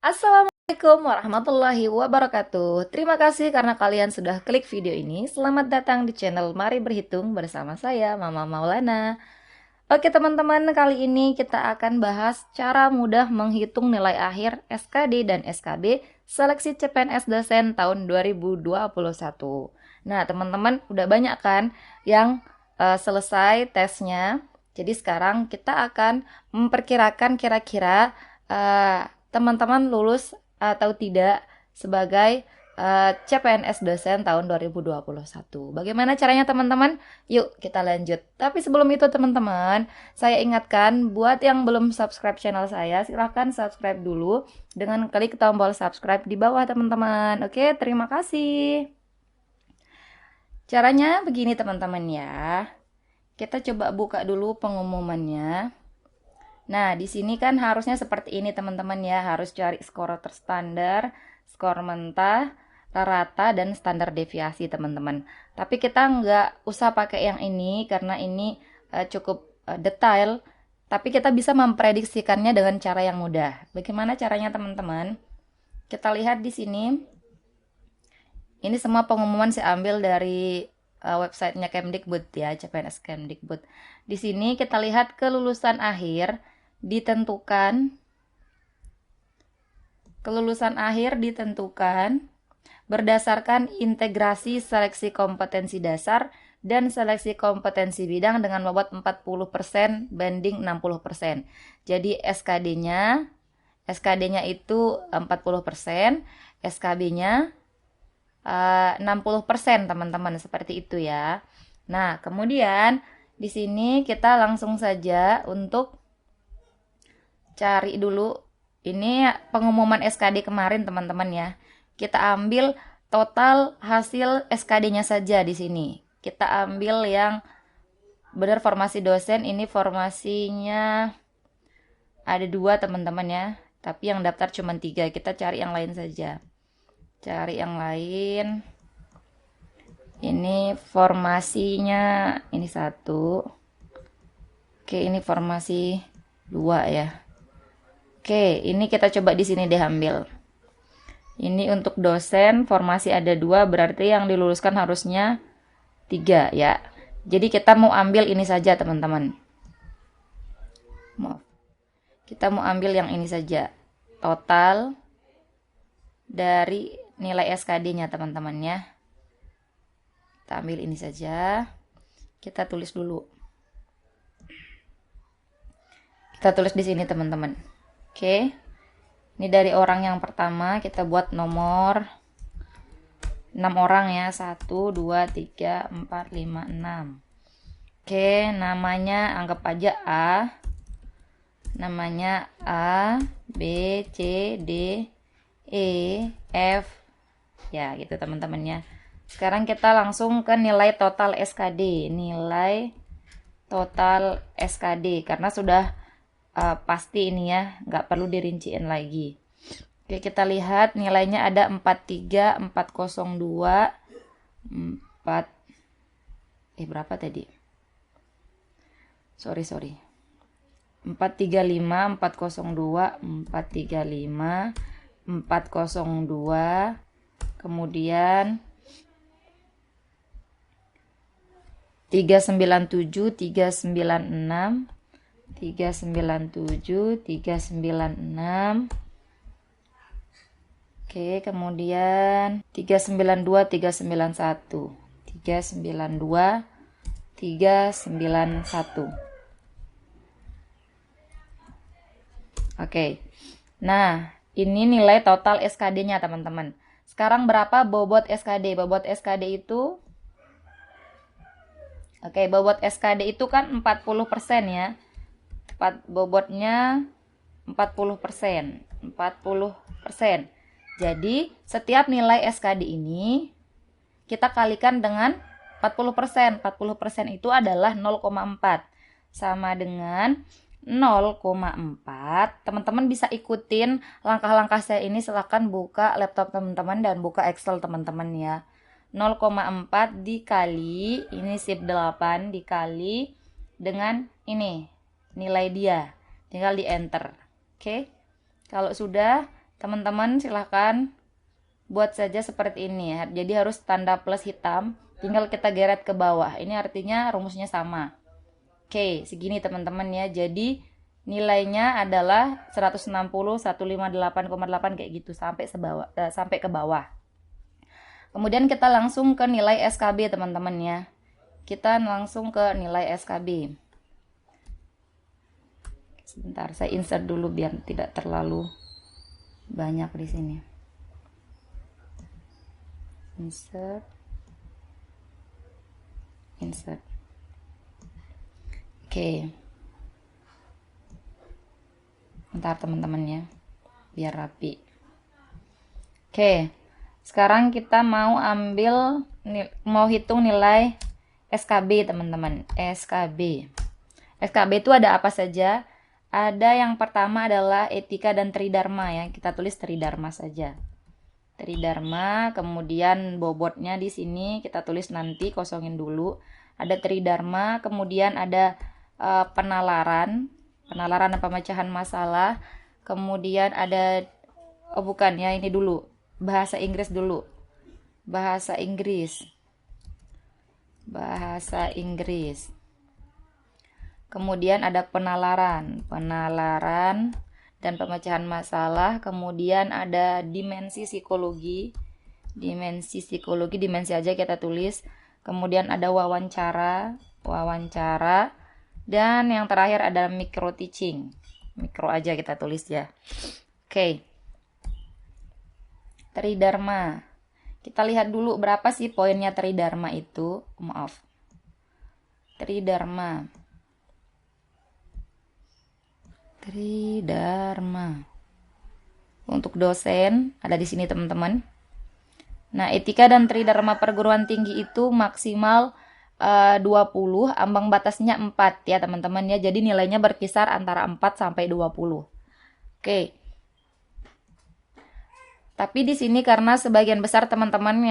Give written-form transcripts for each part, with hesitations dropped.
Assalamualaikum warahmatullahi wabarakatuh. Terima kasih karena kalian sudah klik video ini. Selamat datang di channel Mari Berhitung bersama saya, Mama Maulana. Oke teman-teman, kali ini kita akan bahas cara mudah menghitung nilai akhir SKD dan SKB Seleksi CPNS Dosen tahun 2021. Nah teman-teman, udah banyak kan yang selesai tesnya. Jadi sekarang kita akan memperkirakan kira-kira teman-teman lulus atau tidak sebagai CPNS dosen tahun 2021. Bagaimana caranya teman-teman? Yuk kita lanjut. Tapi sebelum itu teman-teman, saya ingatkan buat yang belum subscribe channel saya, silahkan subscribe dulu dengan klik tombol subscribe di bawah teman-teman. Oke, terima kasih. Caranya begini teman-teman ya. Kita coba buka dulu pengumumannya. Nah, di sini kan harusnya seperti ini teman-teman ya, harus cari skor terstandar, skor mentah, rata, dan standar deviasi teman-teman. Tapi kita nggak usah pakai yang ini karena ini cukup detail, tapi kita bisa memprediksikannya dengan cara yang mudah. Bagaimana caranya teman-teman? Kita lihat di sini, ini semua pengumuman saya ambil dari websitenya Kemdikbud ya, CPNS Kemdikbud. Di sini kita lihat kelulusan akhir ditentukan berdasarkan integrasi seleksi kompetensi dasar dan seleksi kompetensi bidang dengan bobot 40% banding 60%. Jadi SKD-nya itu 40%, SKB-nya 60% teman-teman, seperti itu ya. Nah, kemudian di sini kita langsung saja untuk cari dulu ini pengumuman SKD kemarin teman-teman ya. Kita ambil total hasil SKD-nya saja di sini. Kita ambil yang benar formasi dosen, ini formasinya ada 2 teman-teman ya. Tapi yang daftar cuma 3, kita cari yang lain saja. Cari yang lain. Ini formasinya, ini 1. Oke, ini formasi 2 ya. Oke, ini kita coba di sini deh ambil. Ini untuk dosen, formasi ada 2, berarti yang diluluskan harusnya 3 ya. Jadi kita mau ambil ini saja teman-teman. Maaf. Kita mau ambil yang ini saja. Total dari nilai SKD-nya teman-teman ya. Kita ambil ini saja. Kita tulis dulu. Kita tulis di sini teman-teman. Oke. Ini dari orang yang pertama, kita buat nomor 6 orang ya. 1, 2, 3, 4, 5, 6. Oke, namanya anggap aja A. Namanya A, B, C, D, E, F. Ya, gitu teman-teman ya. Sekarang kita langsung ke nilai total SKD. Nilai total SKD karena sudah pasti ini ya, nggak perlu dirinciin lagi. Oke, kita lihat nilainya ada 43, 402, 4 berapa tadi? Sorry. 435, 402, 435, 402, kemudian 397, 396, 397, 396. Oke, kemudian 392, 391. 392, 391. Oke. Nah, ini nilai total SKD-nya, teman-teman. Sekarang berapa bobot SKD? Bobot SKD itu bobot SKD itu kan 40% ya. Bobotnya 40%. 40%. Jadi, setiap nilai SKD ini kita kalikan dengan 40%. 40% itu adalah 0,4. Sama dengan 0,4. Teman-teman bisa ikutin langkah-langkah saya ini, silahkan buka laptop teman-teman dan buka Excel teman-teman ya. 0,4 dikali, ini sip 8 dikali dengan ini nilai dia, tinggal di enter. Oke, kalau sudah Teman-teman silahkan buat saja seperti ini ya. Jadi harus tanda plus hitam, tinggal kita geret ke bawah. Ini artinya rumusnya sama. Oke, segini teman-teman ya. Jadi nilainya adalah 160, 158,8 kayak gitu sampai ke bawah. Kemudian kita langsung ke nilai SKB teman-teman ya. Kita langsung ke nilai SKB. Sebentar, saya insert dulu biar tidak terlalu banyak di sini. Insert. Oke. Bentar teman-teman ya, biar rapi. Oke. Sekarang kita mau hitung nilai SKB teman-teman. SKB itu ada apa saja? Ada yang pertama adalah etika dan tridharma ya. Kita tulis tridharma saja. Tridharma, kemudian bobotnya di sini kita tulis nanti, kosongin dulu. Ada tridharma, kemudian ada penalaran dan pemecahan masalah. Kemudian ada ini dulu. Bahasa Inggris dulu. Bahasa Inggris. Kemudian ada penalaran dan pemecahan masalah. Kemudian ada dimensi psikologi, dimensi aja kita tulis. Kemudian ada wawancara, dan yang terakhir ada micro teaching. Mikro aja kita tulis ya. Oke. Tridharma. Kita lihat dulu berapa sih poinnya tridharma itu. Tridharma. Untuk dosen ada di sini teman-teman. Nah, etika dan tridharma perguruan tinggi itu maksimal 20, ambang batasnya 4 ya teman-teman ya. Jadi nilainya berkisar antara 4 sampai 20. Oke. Tapi di sini karena sebagian besar teman-teman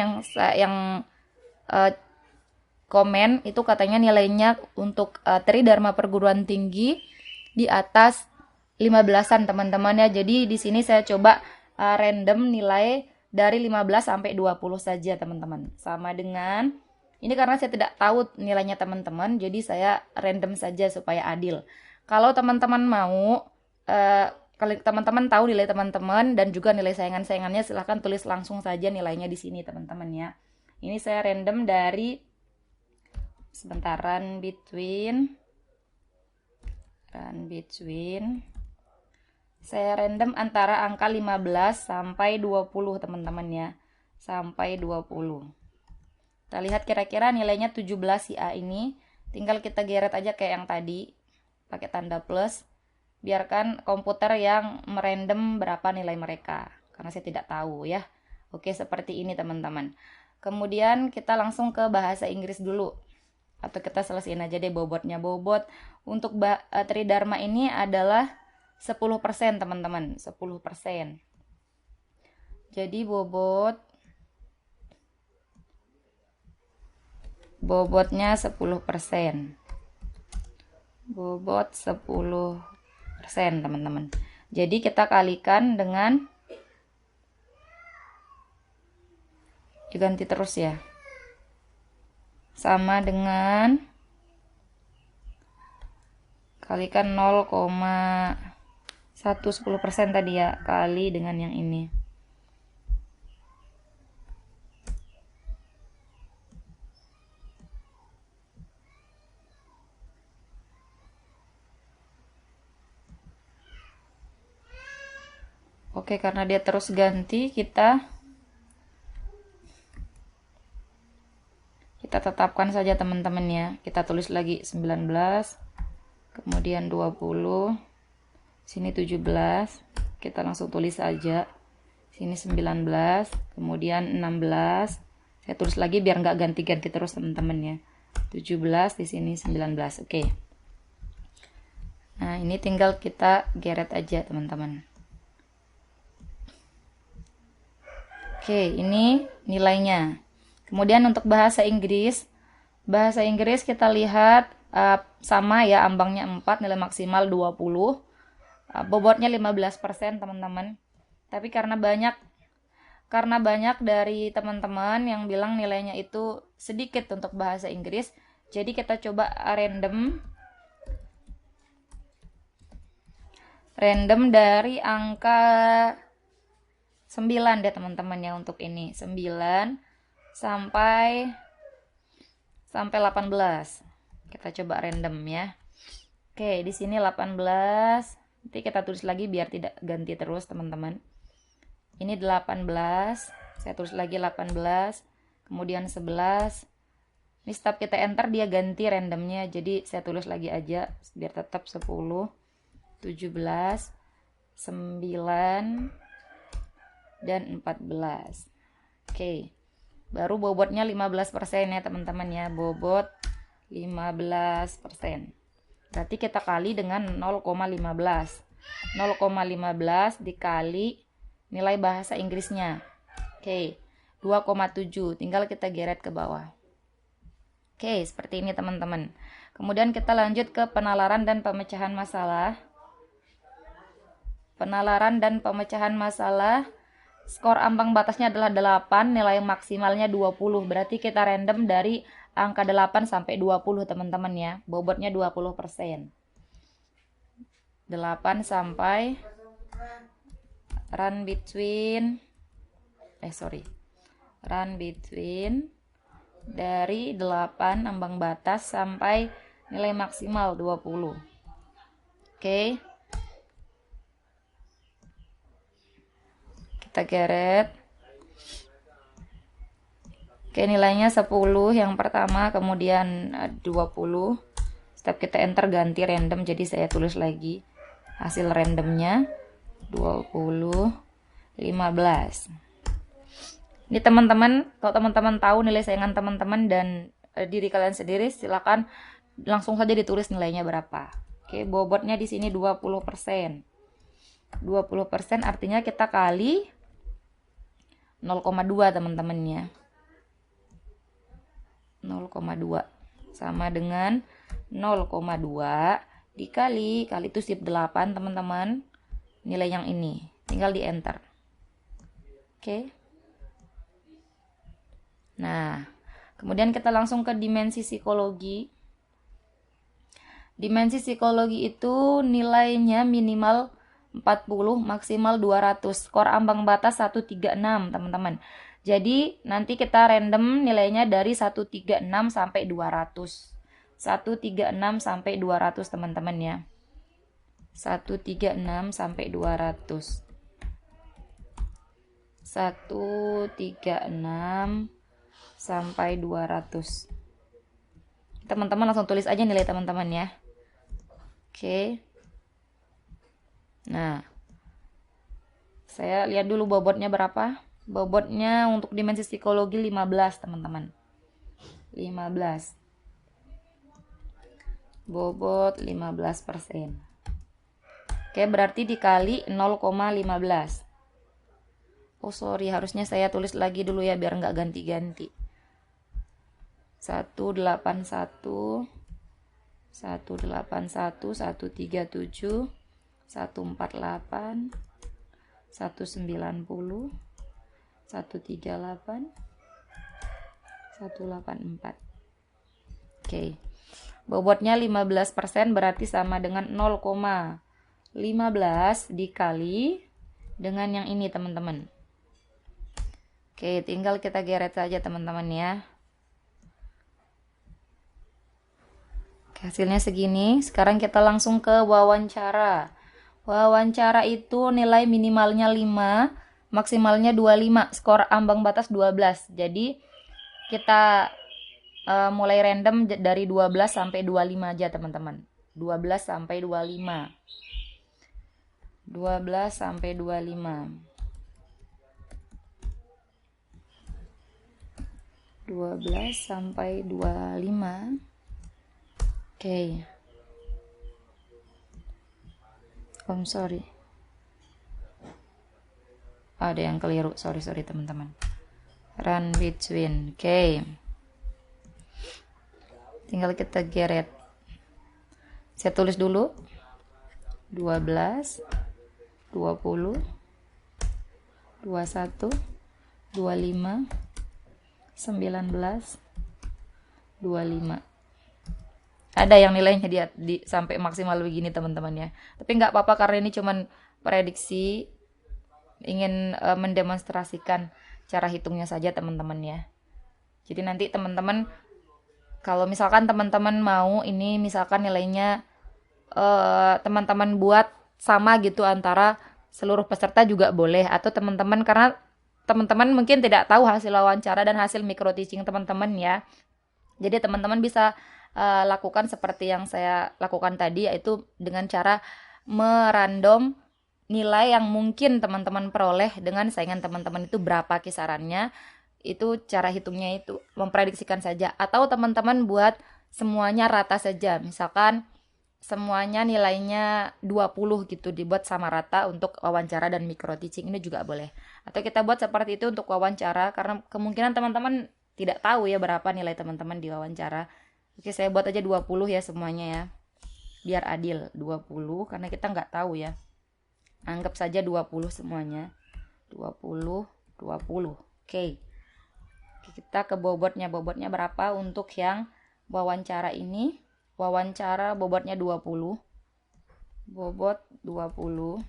yang komen itu katanya nilainya untuk tridharma perguruan tinggi di atas 15-an teman-teman ya. Jadi di sini saya coba random nilai dari 15 sampai 20 saja teman-teman. Sama dengan ini karena saya tidak tahu nilainya teman-teman, jadi saya random saja supaya adil. Kalau teman-teman mau kalau teman-teman tahu nilai teman-teman dan juga nilai saingan-saingannya, silahkan tulis langsung saja nilainya di sini teman-teman ya. Ini saya random dari run between saya random antara angka 15 sampai 20 teman-teman ya. Sampai 20. Kita lihat kira-kira nilainya 17 si A ini. Tinggal kita geret aja kayak yang tadi. Pakai tanda plus. Biarkan komputer yang merandom berapa nilai mereka. Karena saya tidak tahu ya. Oke, seperti ini teman-teman. Kemudian kita langsung ke bahasa Inggris dulu. Atau kita selesaiin aja deh bobotnya. Bobot untuk tridharma ini adalah 10% teman-teman. 10%. Jadi bobotnya 10%. Bobot 10% teman-teman. Jadi kita kalikan dengan diganti terus ya. Sama dengan kalikan 0,110% tadi ya, kali dengan yang ini. Oke, karena dia terus ganti, kita tetapkan saja teman-teman ya. Kita tulis lagi 19, kemudian 20, sini 17, kita langsung tulis saja. Sini 19, kemudian 16. Saya tulis lagi biar nggak ganti-ganti terus teman-teman ya. 17 di sini 19. Oke. Nah, ini tinggal kita geret aja teman-teman. Oke, ini nilainya. Kemudian untuk bahasa Inggris kita lihat sama ya, ambangnya 4, nilai maksimal 20. Bobotnya 15% teman-teman. Tapi karena banyak dari teman-teman yang bilang nilainya itu sedikit untuk bahasa Inggris, jadi kita coba random dari angka 9 deh teman-teman ya untuk ini. 9 sampai 18. Kita coba random ya. Oke, di sini 18. Nanti kita tulis lagi biar tidak ganti terus teman-teman. Ini 18, saya tulis lagi 18, kemudian 11. Ini setiap kita enter dia ganti randomnya, jadi saya tulis lagi aja biar tetap 10, 17, 9, dan 14. Oke, baru bobotnya 15% ya teman-teman ya, bobot 15%. Berarti kita kali dengan 0,15. 0,15 dikali nilai bahasa Inggrisnya. Oke, 2,7. Tinggal kita geret ke bawah. Oke, seperti ini teman-teman. Kemudian kita lanjut ke penalaran dan pemecahan masalah. Penalaran dan pemecahan masalah. Skor ambang batasnya adalah 8, nilai maksimalnya 20. Berarti kita random dari angka 8 sampai 20 teman-teman ya. Bobotnya 20%. 8 sampai run between dari 8 ambang batas sampai nilai maksimal 20. Oke. Kita geret. Oke, nilainya 10 yang pertama, kemudian 20. Setiap kita enter ganti random, jadi saya tulis lagi hasil randomnya 20, 15. Ini teman-teman, kalau teman-teman tahu nilai saingan teman-teman dan diri kalian sendiri, silakan langsung saja ditulis nilainya berapa. Oke, bobotnya di sini 20%. 20% artinya kita kali 0,2 teman-teman ya. 0,2 sama dengan 0,2 dikali itu sip 8 teman-teman. Nilai yang ini tinggal di enter. Oke. Nah, kemudian kita langsung ke dimensi psikologi. Dimensi psikologi itu nilainya minimal 40, maksimal 200. Skor ambang batas 136, teman-teman. Jadi, nanti kita random nilainya dari 136 sampai 200. 136 sampai 200, teman-teman ya. 136 sampai 200. 136 sampai 200. Teman-teman langsung tulis aja nilai teman-teman ya. Oke. Nah, saya lihat dulu bobotnya berapa. Bobotnya untuk dimensi psikologi 15, teman-teman. 15. Bobot 15%. Oke, berarti dikali 0,15. Oh sorry, harusnya saya tulis lagi dulu ya biar nggak ganti-ganti. 181, 181, 137, 148, 190, 138, 184. Oke. Bobotnya 15% berarti sama dengan 0,15 dikali dengan yang ini, teman-teman. Oke, tinggal kita geret saja, teman-teman ya. Oke, hasilnya segini. Sekarang kita langsung ke wawancara. Wawancara itu nilai minimalnya 5, maksimalnya 25, skor ambang batas 12. Jadi kita mulai random dari 12 sampai 25 aja, teman-teman. 12 sampai 25. 12 sampai 25. 12 sampai 25. Oke. Sorry. Ada yang keliru. Sorry teman-teman. Run between. Oke. Tinggal kita geret. Saya tulis dulu. 12, 20, 21, 25, 19, 25. Ada yang nilainya sampai maksimal begini teman-teman ya. Tapi nggak apa-apa karena ini cuman prediksi, ingin mendemonstrasikan cara hitungnya saja teman-teman ya. Jadi nanti teman-teman kalau misalkan teman-teman mau ini misalkan nilainya teman-teman buat sama gitu antara seluruh peserta juga boleh, atau teman-teman karena teman-teman mungkin tidak tahu hasil wawancara dan hasil micro teaching teman-teman ya. Jadi teman-teman bisa lakukan seperti yang saya lakukan tadi, yaitu dengan cara merandom nilai yang mungkin teman-teman peroleh dengan saingan teman-teman itu berapa kisarannya. Itu cara hitungnya itu memprediksikan saja, atau teman-teman buat semuanya rata saja. Misalkan semuanya nilainya 20 gitu, dibuat sama rata untuk wawancara dan micro teaching, ini juga boleh. Atau kita buat seperti itu untuk wawancara karena kemungkinan teman-teman tidak tahu ya berapa nilai teman-teman di wawancara. Oke, saya buat aja 20 ya semuanya ya. Biar adil 20 karena kita nggak tahu ya. Anggap saja 20 semuanya. 20, 20. Oke. Kita ke bobotnya. Bobotnya berapa untuk yang wawancara ini? Wawancara bobotnya 20. Bobot 20%.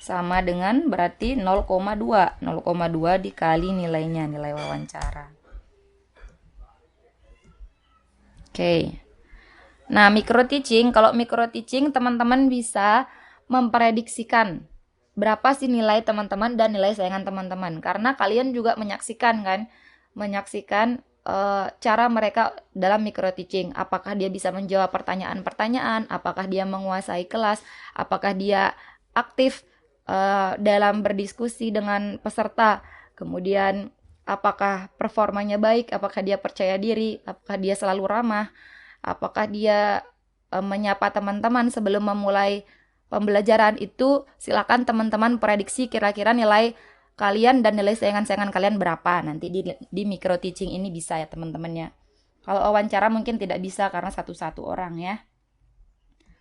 Sama dengan berarti 0,2. 0,2 dikali nilainya, nilai wawancara. Oke. Nah, micro teaching, kalau micro teaching teman-teman bisa memprediksikan berapa sih nilai teman-teman dan nilai saingan teman-teman. Karena kalian juga menyaksikan kan, cara mereka dalam micro teaching. Apakah dia bisa menjawab pertanyaan-pertanyaan, apakah dia menguasai kelas, apakah dia aktif dalam berdiskusi dengan peserta. Kemudian apakah performanya baik, apakah dia percaya diri, apakah dia selalu ramah, apakah dia menyapa teman-teman sebelum memulai pembelajaran. Itu silakan teman-teman prediksi kira-kira nilai kalian dan nilai saingan-saingan kalian berapa nanti di micro teaching ini bisa ya teman-teman ya. Kalau wawancara mungkin tidak bisa karena satu-satu orang ya.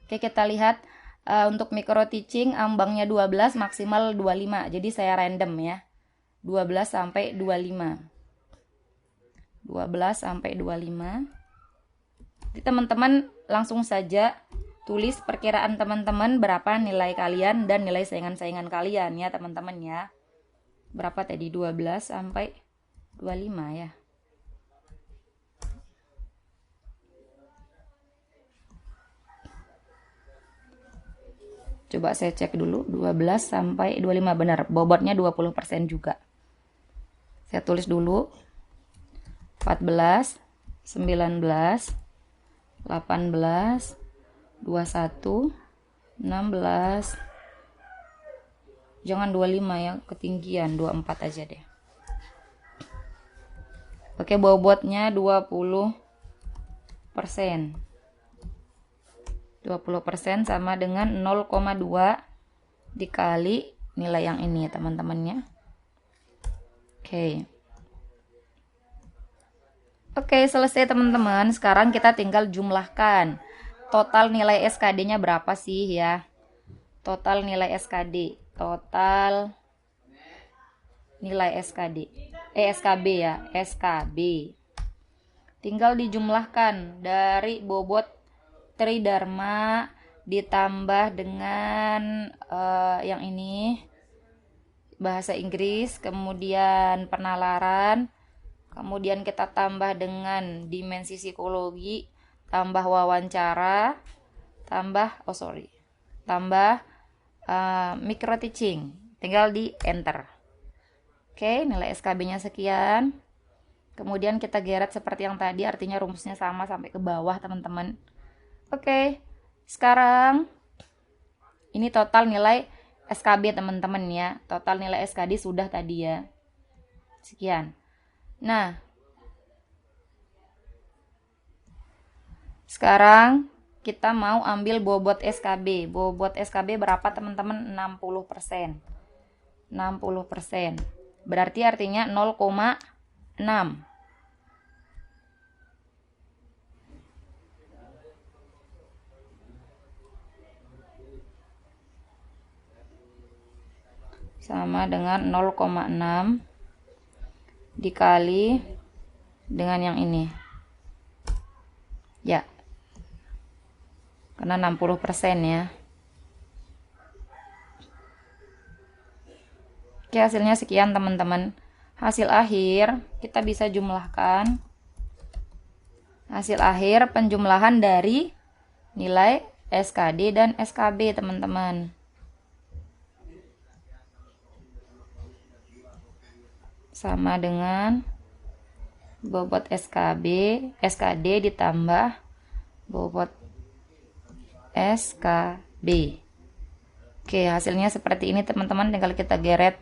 Oke, kita lihat untuk micro teaching ambangnya 12 maksimal 25. Jadi saya random ya. 12 sampai 25. 12 sampai 25. Jadi teman-teman langsung saja tulis perkiraan teman-teman berapa nilai kalian dan nilai saingan-saingan kalian ya teman-teman ya. Berapa tadi? 12 sampai 25 ya. Coba saya cek dulu, 12 sampai 25 benar. Bobotnya 20% juga. Saya tulis dulu. 14, 19, 18, 21, 16. Jangan 25 ya, ketinggian. 24 aja deh. Oke, bobotnya 20%. 20% sama dengan 0,2 dikali nilai yang ini ya teman-temannya. Oke. Oke, selesai teman-teman. Sekarang kita tinggal jumlahkan. Total nilai SKD-nya berapa sih ya? Total nilai SKD. Total nilai SKD. SKB ya, SKB. Tinggal dijumlahkan dari bobot Tridharma ditambah dengan yang ini bahasa Inggris, kemudian penalaran, kemudian kita tambah dengan dimensi psikologi, tambah wawancara, tambah micro teaching. Tinggal di enter. Oke, nilai SKB-nya sekian. Kemudian kita geret seperti yang tadi, artinya rumusnya sama sampai ke bawah teman-teman. Oke, sekarang ini total nilai SKB teman-teman ya. Total nilai SKD sudah tadi ya. Sekian. Nah, sekarang kita mau ambil bobot SKB. Bobot SKB berapa teman-teman? 60%. 60%. Berarti artinya 0,6. sama dengan 0,6 dikali dengan yang ini. Ya. Karena 60% ya. Oke, hasilnya sekian teman-teman. Hasil akhir kita bisa jumlahkan. Hasil akhir penjumlahan dari nilai SKD dan SKB teman-teman. Sama dengan bobot SKD ditambah bobot SKB. Oke, hasilnya seperti ini teman-teman, tinggal kita geret.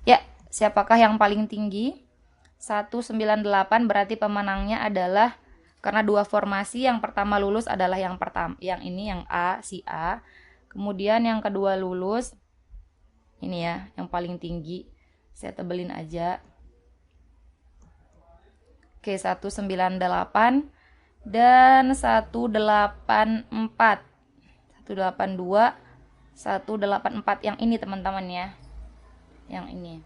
Ya, siapakah yang paling tinggi? 198 berarti pemenangnya adalah karena dua formasi. Yang pertama lulus adalah yang ini yang A, si A. Kemudian yang kedua lulus ini ya, yang paling tinggi. Saya tebelin aja. Oke, 198 dan 184. 182, 184 yang ini teman-teman ya. Yang ini.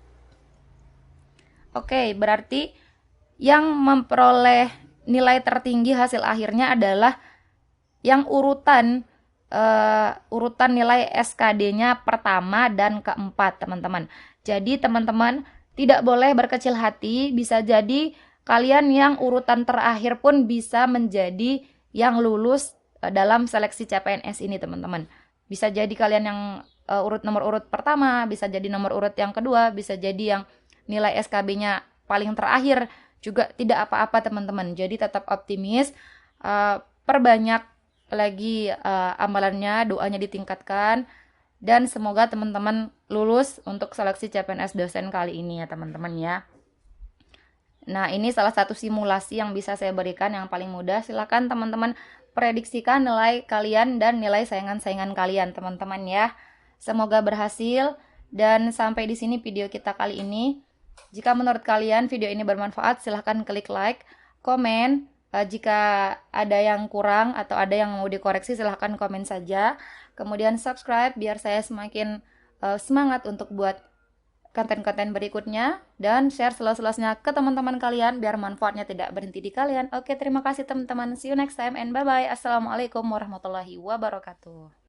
Oke, berarti yang memperoleh nilai tertinggi hasil akhirnya adalah yang urutan nilai SKD-nya pertama dan keempat, teman-teman. Jadi, teman-teman tidak boleh berkecil hati, bisa jadi kalian yang urutan terakhir pun bisa menjadi yang lulus dalam seleksi CPNS ini, teman-teman. Bisa jadi kalian yang nomor urut pertama, bisa jadi nomor urut yang kedua, bisa jadi yang nilai SKB-nya paling terakhir, juga tidak apa-apa teman-teman. Jadi tetap optimis, perbanyak lagi amalannya, doanya ditingkatkan, dan semoga teman-teman lulus untuk seleksi CPNS dosen kali ini ya teman-teman ya. Nah, ini salah satu simulasi yang bisa saya berikan yang paling mudah. Silakan teman-teman prediksikan nilai kalian dan nilai saingan-saingan kalian teman-teman ya. Semoga berhasil, dan sampai di sini video kita kali ini. Jika menurut kalian video ini bermanfaat, silahkan klik like, komen. Jika ada yang kurang atau ada yang mau dikoreksi, silahkan komen saja. Kemudian subscribe biar saya semakin semangat untuk buat konten-konten berikutnya. Dan share seluas-luasnya ke teman-teman kalian biar manfaatnya tidak berhenti di kalian. Oke, terima kasih teman-teman. See you next time and bye-bye. Assalamualaikum warahmatullahi wabarakatuh.